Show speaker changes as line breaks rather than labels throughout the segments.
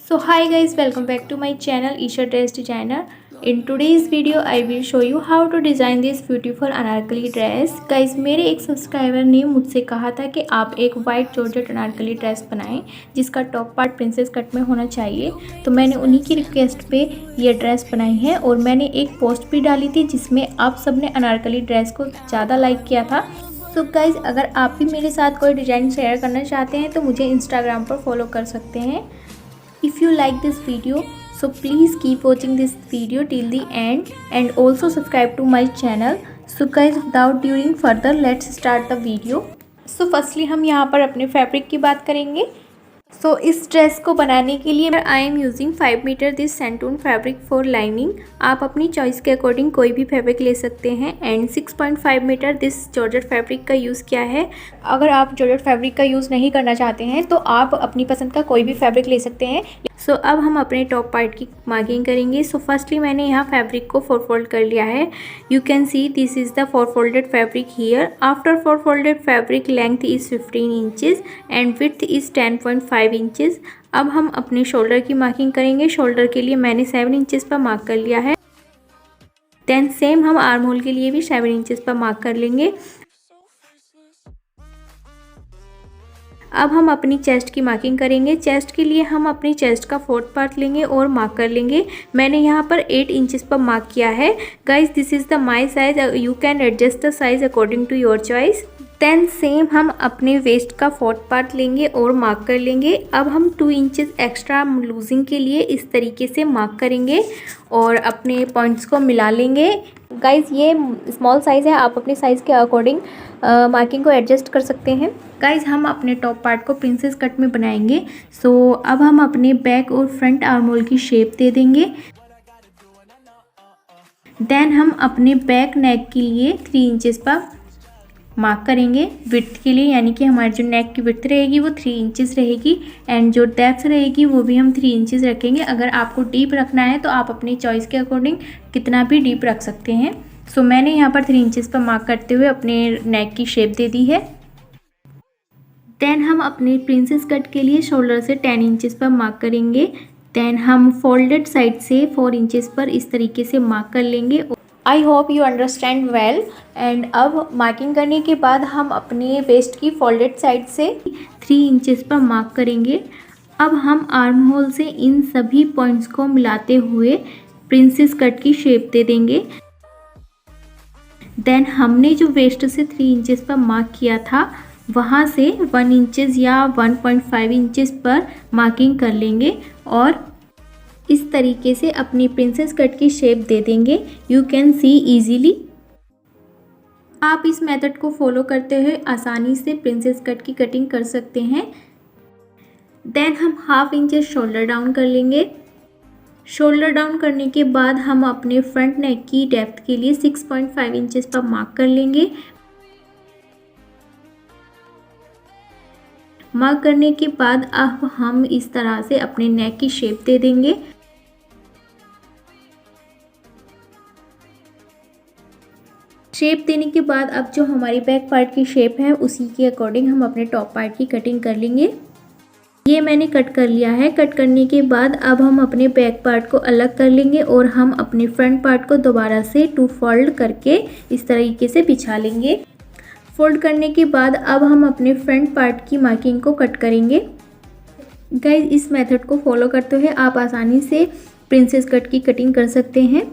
So hi guys, welcome back to my channel Isha Dress Designer. In today's video I will show you how to design this beautiful Anarkali dress. Guys मेरे एक subscriber ने मुझसे कहा था कि आप एक वाइट जॉर्जेट अनारकली ड्रेस बनाएं जिसका टॉप पार्ट प्रिंसेस कट में होना चाहिए. तो मैंने उन्हीं की रिक्वेस्ट पे ये ड्रेस बनाई है और मैंने एक पोस्ट भी डाली थी जिसमें आप सब ने अनारकली ड्रेस को ज़्यादा लाइक किया था. तो गाइज़ अगर आप भी मेरे साथ कोई डिज़ाइन शेयर करना चाहते हैं तो मुझे इंस्टाग्राम पर फॉलो कर सकते हैं. If you like this video, so please keep watching this video till the end and also subscribe to my channel. So guys, without doing further, let's start the video. So firstly हम यहाँ पर अपने fabric की बात करेंगे. सो इस dress को बनाने के लिए I am using 5 meter this santoon fabric for lining. आप अपनी चॉइस के अकॉर्डिंग कोई भी फैब्रिक ले सकते हैं. And 6.5 meter this georgette fabric का यूज़ किया है. अगर आप जॉर्जेट फैब्रिक का यूज़ नहीं करना चाहते हैं तो आप अपनी पसंद का कोई भी फैब्रिक ले सकते हैं. सो अब हम अपने टॉप पार्ट की मार्किंग करेंगे. सो फर्स्टली मैंने यहाँ फैब्रिक को 4 फोल्ड कर लिया है. You can see this is the 4 folded fabric here. After 4 folded fabric length is 15 inches and width is 10.5 inches. अब हम अपने शोल्डर की मार्किंग करेंगे. शोल्डर के लिए मैंने 7 इंचेस पर मार्क कर लिया है. देन सेम हम आर्म होल के लिए भी 7 इंचेस पर मार्क कर लेंगे. अब हम अपनी चेस्ट की मार्किंग करेंगे. चेस्ट के लिए हम अपनी चेस्ट का 4th पार्ट लेंगे और मार्क कर लेंगे. मैंने यहाँ पर 8 इंचेस पर मार्क किया है. Guys this is the my size. You can adjust the size according to your choice. Then same हम अपने वेस्ट का 4th पार्ट लेंगे और मार्क कर लेंगे. अब हम 2 इंचेस एक्स्ट्रा लूजिंग के लिए इस तरीके से मार्क करेंगे और अपने पॉइंट्स को मिला लेंगे. गाइज़ ये स्मॉल साइज़ है, आप अपने साइज़ के अकॉर्डिंग मार्किंग को एडजस्ट कर सकते हैं. गाइज़ हम अपने टॉप पार्ट को प्रिंसेस कट में बनाएंगे. सो अब हम अपने बैक और फ्रंट आर्म होल की शेप दे देंगे. देन हम अपने बैक नेक के लिए 3 इंचेस पर मार्क करेंगे विड्थ के लिए, यानी कि हमारी जो नेक की विड्थ रहेगी वो 3 इंचेस रहेगी एंड जो डेप्थ रहेगी वो भी हम 3 इंचेस रखेंगे. अगर आपको डीप रखना है तो आप अपनी चॉइस के अकॉर्डिंग कितना भी डीप रख सकते हैं. सो मैंने यहाँ पर 3 इंचेस पर मार्क करते हुए अपने नेक की शेप दे दी है. देन हम अपने प्रिंसेस कट के लिए शोल्डर से 10 इंचेस पर मार्क करेंगे. देन हम फोल्डेड साइड से 4 इंचेस पर इस तरीके से मार्क कर लेंगे. I hope you understand well. And अब मार्किंग करने के बाद हम अपने वेस्ट की फोल्डेड साइड से 3 इंचेस पर मार्क करेंगे. अब हम आर्म होल से इन सभी पॉइंट्स को मिलाते हुए प्रिंसेस कट की शेप दे देंगे. देन हमने जो वेस्ट से 3 इंचेस पर मार्क किया था वहाँ से 1 इंचेस या 1.5 इंचेस पर मार्किंग कर लेंगे और इस तरीके से अपनी प्रिंसेस कट की शेप दे देंगे. You can see easily. आप इस मेथड को फॉलो करते हुए आसानी से प्रिंसेस कट की कटिंग कर सकते हैं. देन हम 1/2 इंचेस शोल्डर डाउन कर लेंगे. शोल्डर डाउन करने के बाद हम अपने फ्रंट नेक की डेप्थ के लिए 6.5 इंचेस पर मार्क कर लेंगे. मार्क करने के बाद अब हम इस तरह से अपने नेक की शेप दे देंगे. शेप देने के बाद अब जो हमारी बैक पार्ट की शेप है उसी के अकॉर्डिंग हम अपने टॉप पार्ट की कटिंग कर लेंगे. ये मैंने कट कर लिया है. कट करने के बाद अब हम अपने बैक पार्ट को अलग कर लेंगे और हम अपने फ्रंट पार्ट को दोबारा से 2 फोल्ड करके इस तरीके से बिछा लेंगे. फोल्ड करने के बाद अब हम अपने फ्रंट पार्ट की मार्किंग को कट करेंगे. गाइज इस मेथड को फॉलो करते हुए आप आसानी से प्रिंसेस कट की कटिंग कर सकते हैं.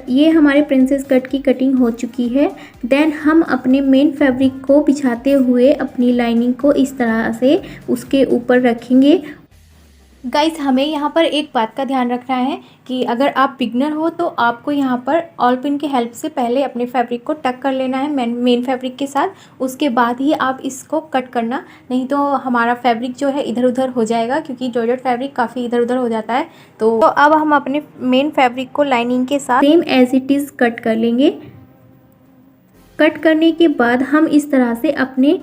ये हमारे प्रिंसेस कट की कटिंग हो चुकी है. देन हम अपने मेन फैब्रिक को बिछाते हुए अपनी लाइनिंग को इस तरह से उसके ऊपर रखेंगे. गाइस हमें यहाँ पर एक बात का ध्यान रखना है कि अगर आप बिगनर हो तो आपको यहाँ पर ऑल पिन की हेल्प से पहले अपने फैब्रिक को टक कर लेना है मेन फैब्रिक के साथ. उसके बाद ही आप इसको कट करना, नहीं तो हमारा फैब्रिक जो है इधर उधर हो जाएगा क्योंकि जॉर्जेट फैब्रिक काफ़ी इधर उधर हो जाता है. तो अब हम अपने मेन फैब्रिक को लाइनिंग के साथ same as it is cut कर लेंगे. कट करने के बाद हम इस तरह से अपने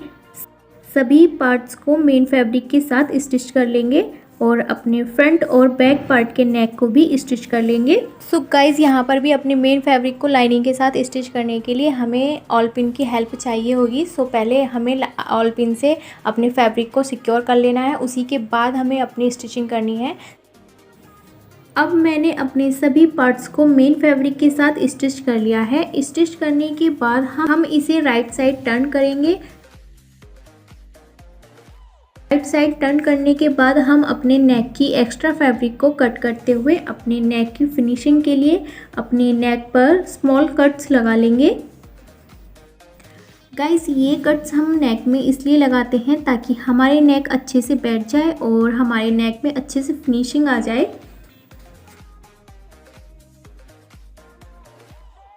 सभी पार्ट्स को मेन फैब्रिक के साथ स्टिच कर लेंगे और अपने फ्रंट और बैक पार्ट के नेक को भी स्टिच कर लेंगे। सो गाइज़ यहाँ पर भी अपने मेन फैब्रिक को लाइनिंग के साथ स्टिच करने के लिए हमें ऑल पिन की हेल्प चाहिए होगी। सो पहले हमें ऑल पिन से अपने फैब्रिक को सिक्योर कर लेना है, उसी के बाद हमें अपनी स्टिचिंग करनी है। अब मैंने अपने सभी पार्ट्स को मेन फैब्रिक के साथ स्टिच कर लिया है। स्टिच करने के बाद हम इसे राइट साइड टर्न करेंगे। राइट साइड टर्न करने के बाद हम अपने नेक की एक्स्ट्रा फैब्रिक को कट करते हुए अपने नेक की फिनिशिंग के लिए अपने नेक पर स्मॉल कट्स लगा लेंगे। गाइस ये कट्स हम नेक में इसलिए लगाते हैं ताकि हमारे नेक अच्छे से बैठ जाए और हमारे नेक में अच्छे से फिनिशिंग आ जाए।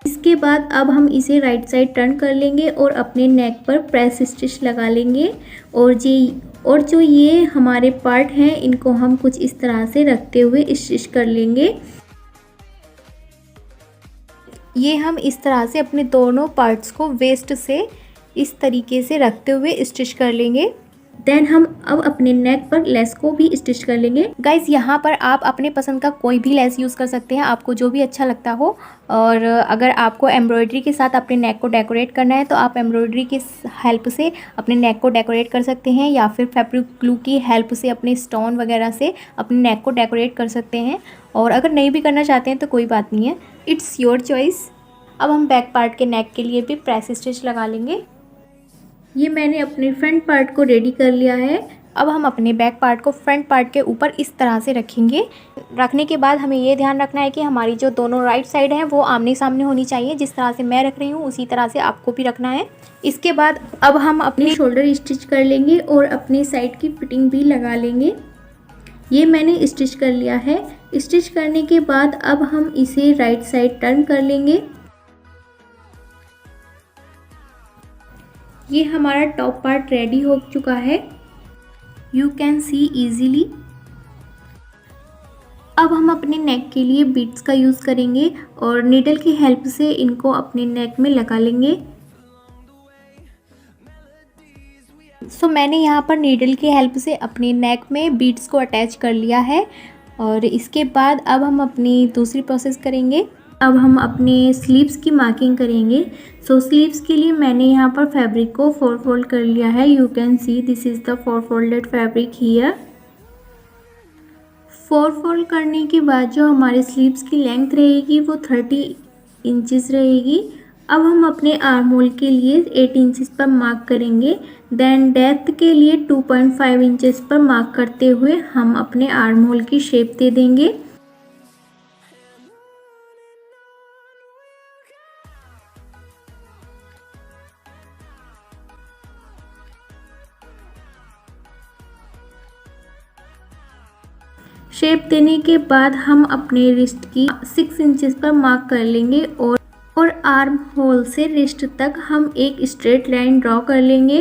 इसके बाद अब हम इसे राइट साइड टर्न कर लेंगे और अपने नेक पर प्रेस स्टिच लगा लेंगे। और जो ये हमारे पार्ट हैं इनको हम कुछ इस तरह से रखते हुए स्टिच कर लेंगे। ये हम इस तरह से अपने दोनों पार्ट्स को वेस्ट से इस तरीके से रखते हुए स्टिच कर लेंगे। देन हम अब अपने नेक पर लेस को भी स्टिच कर लेंगे। गाइज यहाँ पर आप अपने पसंद का कोई भी लेस यूज़ कर सकते हैं, आपको जो भी अच्छा लगता हो। और अगर आपको एम्ब्रॉयडरी के साथ अपने नेक को डेकोरेट करना है तो आप एम्ब्रॉयडरी की हेल्प से अपने नेक को डेकोरेट कर सकते हैं, या फिर फैब्रिक ग्लू की हेल्प से अपने स्टोन वगैरह से अपने नेक को डेकोरेट कर सकते हैं। और अगर नहीं भी करना चाहते हैं तो कोई बात नहीं है, इट्स योर चॉइस। अब हम बैक पार्ट के नेक के लिए भी प्रेस स्टिच लगा लेंगे। ये मैंने अपने फ्रंट पार्ट को रेडी कर लिया है। अब हम अपने बैक पार्ट को फ्रंट पार्ट के ऊपर इस तरह से रखेंगे। रखने के बाद हमें ये ध्यान रखना है कि हमारी जो दोनों राइट साइड हैं वो आमने सामने होनी चाहिए। जिस तरह से मैं रख रही हूँ उसी तरह से आपको भी रखना है। इसके बाद अब हम अपने शोल्डर स्टिच कर लेंगे और अपनी साइड की फिटिंग भी लगा लेंगे। ये मैंने स्टिच कर लिया है। स्टिच करने के बाद अब हम इसे राइट साइड टर्न कर लेंगे। ये हमारा टॉप पार्ट रेडी हो चुका है, यू कैन सी इजीली। अब हम अपने नेक के लिए बीड्स का यूज़ करेंगे और नीडल की हेल्प से इनको अपने नेक में लगा लेंगे। सो मैंने यहाँ पर नीडल की हेल्प से अपने नेक में बीड्स को अटैच कर लिया है। और इसके बाद अब हम अपनी दूसरी प्रोसेस करेंगे। अब हम अपने स्लीव्स की मार्किंग करेंगे। सो स्लीव्स के लिए मैंने यहाँ पर फैब्रिक को 4 फोल्ड कर लिया है। You can see this is the 4 folded fabric here. 4 fold करने के बाद जो हमारे स्लीव्स की लेंथ रहेगी वो 30 इंचेस रहेगी। अब हम अपने आर्म होल के लिए 8 इंचेस पर मार्क करेंगे। देन डेप्थ के लिए 2.5 इंचेस पर मार्क करते हुए हम अपने आर्म होल की शेप दे देंगे। शेप देने के बाद हम अपने रिस्ट की 6 इंचेस पर मार्क कर लेंगे और आर्म होल से रिस्ट तक हम एक स्ट्रेट लाइन ड्रॉ कर लेंगे।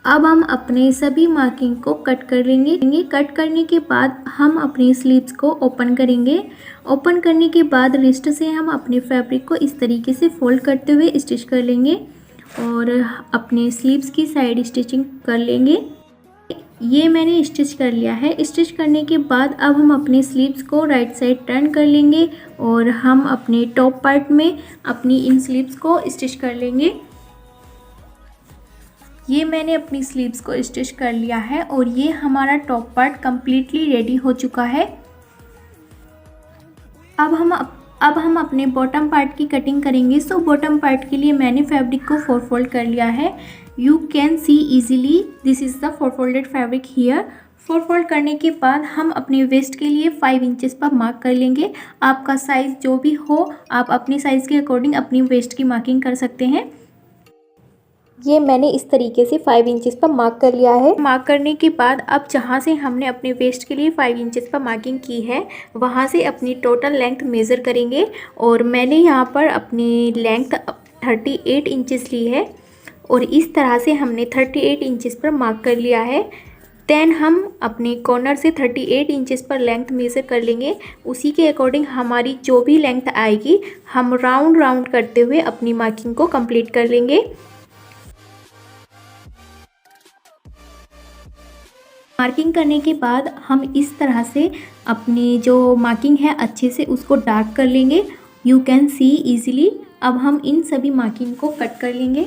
अब हम अपने सभी मार्किंग को कट कर लेंगे। कट करने के बाद हम अपनी स्लीव्स को ओपन करेंगे। ओपन करने के बाद रिस्ट से हम अपने फैब्रिक को इस तरीके से फोल्ड करते हुए स्टिच कर लेंगे और अपने स्लीव्स की साइड स्टिचिंग कर लेंगे। ये मैंने स्टिच कर लिया है। स्टिच करने के बाद अब हम अपने स्लीव्स को राइट साइड टर्न कर लेंगे और हम अपने टॉप पार्ट में अपनी इन स्लीव्स को स्टिच कर लेंगे। ये मैंने अपनी स्लीव्स को स्टिच कर लिया है और ये हमारा टॉप पार्ट कंप्लीटली रेडी हो चुका है। अब हम अपने बॉटम पार्ट की कटिंग करेंगे। सो बॉटम पार्ट के लिए मैंने फैब्रिक को 4 फोल्ड कर लिया है। You can see easily this is the 4 folded fabric here. 4 fold करने के बाद हम अपने वेस्ट के लिए 5 इंचेस पर मार्क कर लेंगे। आपका साइज़ जो भी हो आप अपने साइज़ के अकॉर्डिंग अपनी वेस्ट की मार्किंग कर सकते हैं। ये मैंने इस तरीके से 5 इंचेस पर मार्क कर लिया है। मार्क करने के बाद अब जहाँ से हमने अपने वेस्ट के लिए 5 इंचेस पर मार्किंग की है वहाँ से अपनी टोटल लेंथ मेज़र करेंगे। और मैंने यहाँ पर अपनी लेंथ 38 इंचेस ली है और इस तरह से हमने 38 इंचेस पर मार्क कर लिया है। देन हम अपने कॉर्नर से 38 इंचेस पर लेंथ मेज़र कर लेंगे। उसी के अकॉर्डिंग हमारी जो भी लेंथ आएगी हम राउंड करते हुए अपनी मार्किंग को कंप्लीट कर लेंगे। मार्किंग करने के बाद हम इस तरह से अपनी जो मार्किंग है अच्छे से उसको डार्क कर लेंगे। You can see easily. अब हम इन सभी मार्किंग को कट कर लेंगे।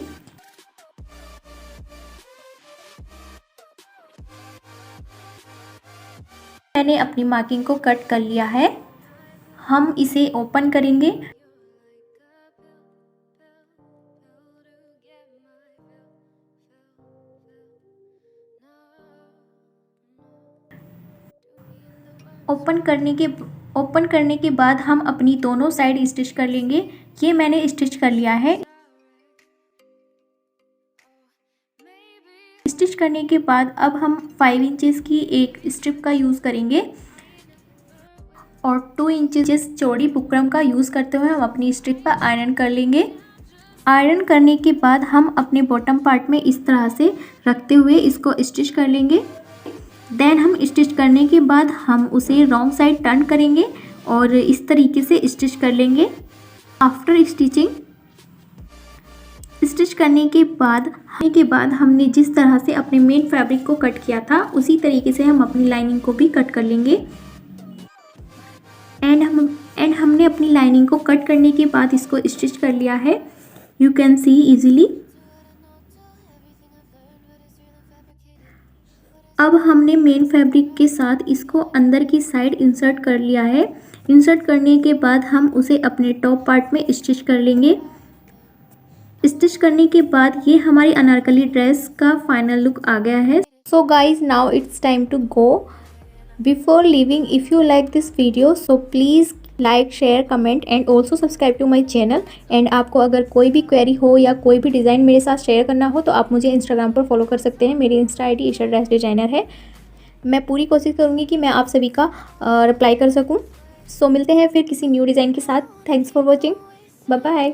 मैंने अपनी मार्किंग को कट कर लिया है। हम इसे ओपन करेंगे। ओपन करने के बाद हम अपनी दोनों साइड स्टिच कर लेंगे। ये मैंने स्टिच कर लिया है। स्टिच करने के बाद अब हम 5 इंचेस की एक स्ट्रिप का यूज़ करेंगे और 2 इंचेस चौड़ी बुकरम का यूज़ करते हुए हम अपनी स्ट्रिप पर आयरन कर लेंगे। आयरन करने के बाद हम अपने बॉटम पार्ट में इस तरह से रखते हुए इसको स्टिच कर लेंगे। देन हम स्टिच करने के बाद हम उसे रॉन्ग साइड टर्न करेंगे और इस तरीके से स्टिच कर लेंगे। आफ्टर स्टिच करने के बाद हमने जिस तरह से अपने मेन फैब्रिक को कट किया था उसी तरीके से हम अपनी लाइनिंग को भी कट कर लेंगे। एंड हमने अपनी लाइनिंग को कट करने के बाद इसको स्टिच कर लिया है। You can see easily. अब हमने मेन फैब्रिक के साथ इसको अंदर की साइड इंसर्ट कर लिया है। इंसर्ट करने के बाद हम उसे अपने टॉप पार्ट में स्टिच कर लेंगे। स्टिच करने के बाद ये हमारी अनारकली ड्रेस का फाइनल लुक आ गया है। So guys now it's time to go. Before leaving, if you like this video so please like, share, comment and also subscribe to my channel. And आपको अगर कोई भी क्वेरी हो या कोई भी डिज़ाइन मेरे साथ शेयर करना हो तो आप मुझे इंस्टाग्राम पर फॉलो कर सकते हैं। मेरी insta ID Isha dress designer है। मैं पूरी कोशिश करूँगी कि मैं आप सभी का रिप्लाई कर सकूँ। सो मिलते हैं फिर किसी न्यू डिज़ाइन के साथ। Thanks for watching. Bye bye.